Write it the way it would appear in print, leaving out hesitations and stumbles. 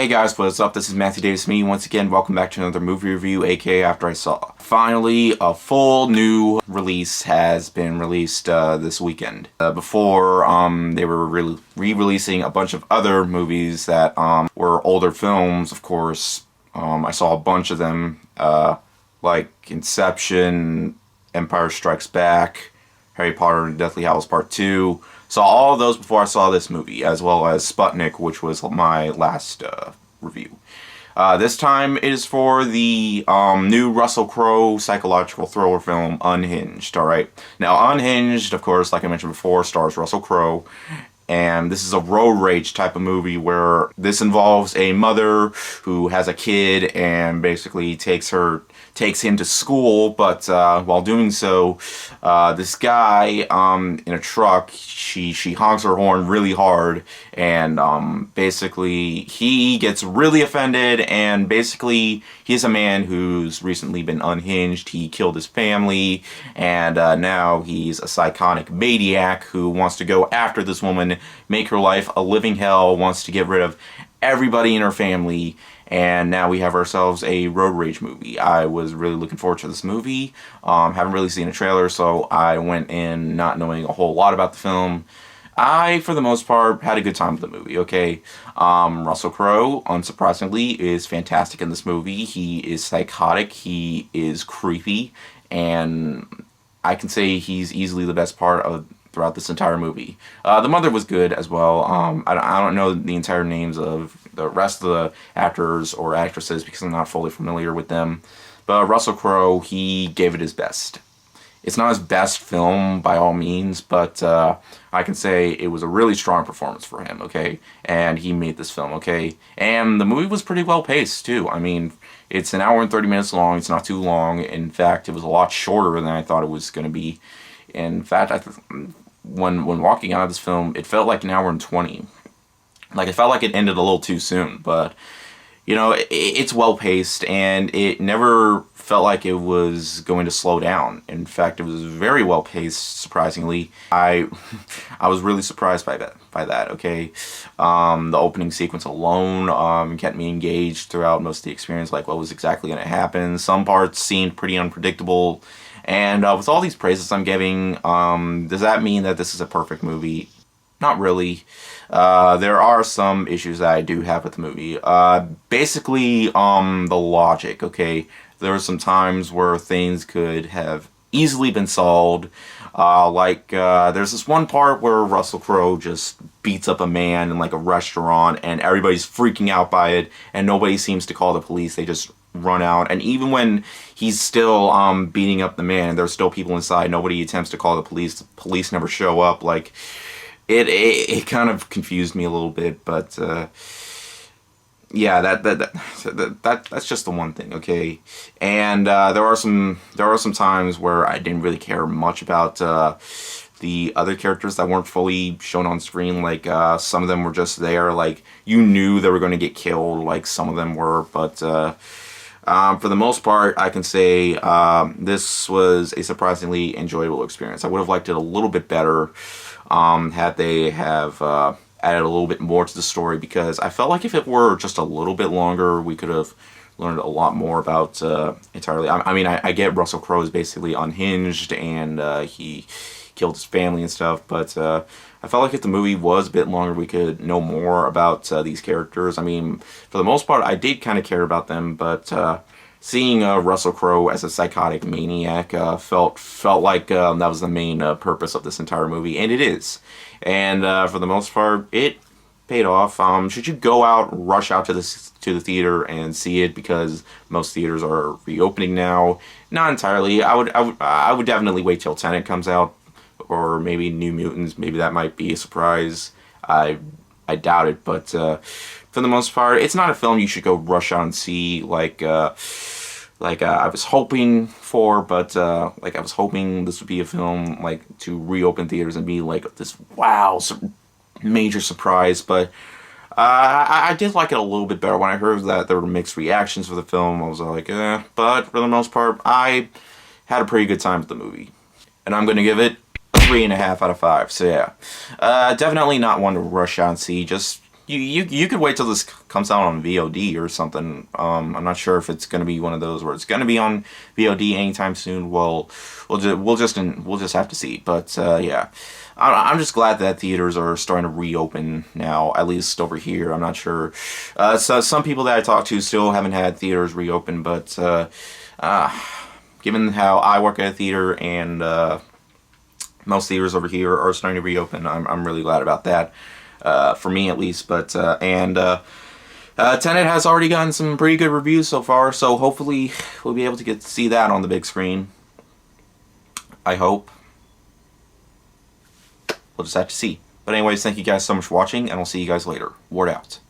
Hey guys, what's up? This is Matthew Davis, me once again. Welcome back to another movie review, aka After I Saw. Finally, a full new release has been released this weekend. Before, they were re-releasing a bunch of other movies that were older films, of course. I saw a bunch of them, like Inception, Empire Strikes Back, Harry Potter and Deathly Hallows Part 2. Saw all of those before I saw this movie, as well as Sputnik, which was my last review. This time it is for the new Russell Crowe psychological thriller film, Unhinged, alright? Now, Unhinged, of course, like I mentioned before, stars Russell Crowe, and this is a road rage type of movie where this involves a mother who has a kid and basically takes him to school, but while doing so, this guy in a truck, she honks her horn really hard, and basically he gets really offended, and basically he's a man who's recently been unhinged. He killed his family, and now he's a psychotic maniac who wants to go after this woman, make her life a living hell, wants to get rid of everybody in her family. And now we have ourselves a road rage movie. I was really looking forward to this movie. Haven't really seen a trailer, so I went in not knowing a whole lot about the film. I, for the most part, had a good time with the movie, okay? Russell Crowe, unsurprisingly, is fantastic in this movie. He is psychotic, he is creepy, and I can say he's easily the best part throughout this entire movie. The mother was good as well. I don't know the entire names of the rest of the actors or actresses because I'm not fully familiar with them. But Russell Crowe, he gave it his best. It's not his best film by all means, but I can say it was a really strong performance for him, okay? And he made this film, okay? And the movie was pretty well paced, too. I mean, it's an hour and 30 minutes long. It's not too long. In fact, it was a lot shorter than I thought it was going to be. In fact, when walking out of this film, it felt like an hour and 20. Like, it felt like it ended a little too soon, but, you know, it's well-paced, and it never felt like it was going to slow down. In fact, it was very well-paced, surprisingly. I was really surprised by that, okay? The opening sequence alone kept me engaged throughout most of the experience, like what was exactly going to happen. Some parts seemed pretty unpredictable, and with all these praises I'm giving, does that mean that this is a perfect movie? Not really. There are some issues that I do have with the movie. Basically, the logic, okay? There were some times where things could have easily been solved. There's this one part where Russell Crowe just beats up a man in, like, a restaurant, and everybody's freaking out by it, and nobody seems to call the police. They just run out. And even when he's still beating up the man, and there's still people inside, nobody attempts to call the police. The police never show up. Like, it kind of confused me a little bit, but yeah, that's just the one thing, okay? And there are some times where I didn't really care much about the other characters that weren't fully shown on screen. Like, some of them were just there, like, you knew they were going to get killed, like some of them were, but for the most part, I can say this was a surprisingly enjoyable experience. I would have liked it a little bit better had they have added a little bit more to the story, because I felt like if it were just a little bit longer, we could have learned a lot more about entirely. I mean, I get Russell Crowe is basically unhinged, and he killed his family and stuff, but I felt like if the movie was a bit longer, we could know more about these characters. I mean, for the most part, I did kind of care about them, but seeing Russell Crowe as a psychotic maniac felt like that was the main purpose of this entire movie, and it is. And for the most part, it paid off. Should you go out, rush out to the theater and see it, because most theaters are reopening now? Not entirely. I would definitely wait till Tenet comes out, or maybe New Mutants. Maybe that might be a surprise. I doubt it, but for the most part, it's not a film you should go rush out and see like I was hoping for, but like I was hoping this would be a film like to reopen theaters and be like this major surprise. But I did like it a little bit better when I heard that there were mixed reactions for the film. I was like, but for the most part, I had a pretty good time with the movie, and I'm gonna give it 3.5 out of 5. So yeah, definitely not one to rush out and see. Just you could wait till this comes out on VOD or something. I'm not sure if it's going to be one of those where it's going to be on VOD anytime soon. Well, we'll just have to see. But yeah, I'm just glad that theaters are starting to reopen now, at least over here. I'm not sure. So some people that I talked to still haven't had theaters reopen, but given how I work at a theater and most theaters over here are starting to reopen, I'm really glad about that. For me at least, but Tenet has already gotten some pretty good reviews so far, so hopefully we'll be able to get to see that on the big screen. I hope. We'll just have to see. But anyways, thank you guys so much for watching, and I'll see you guys later. Word out.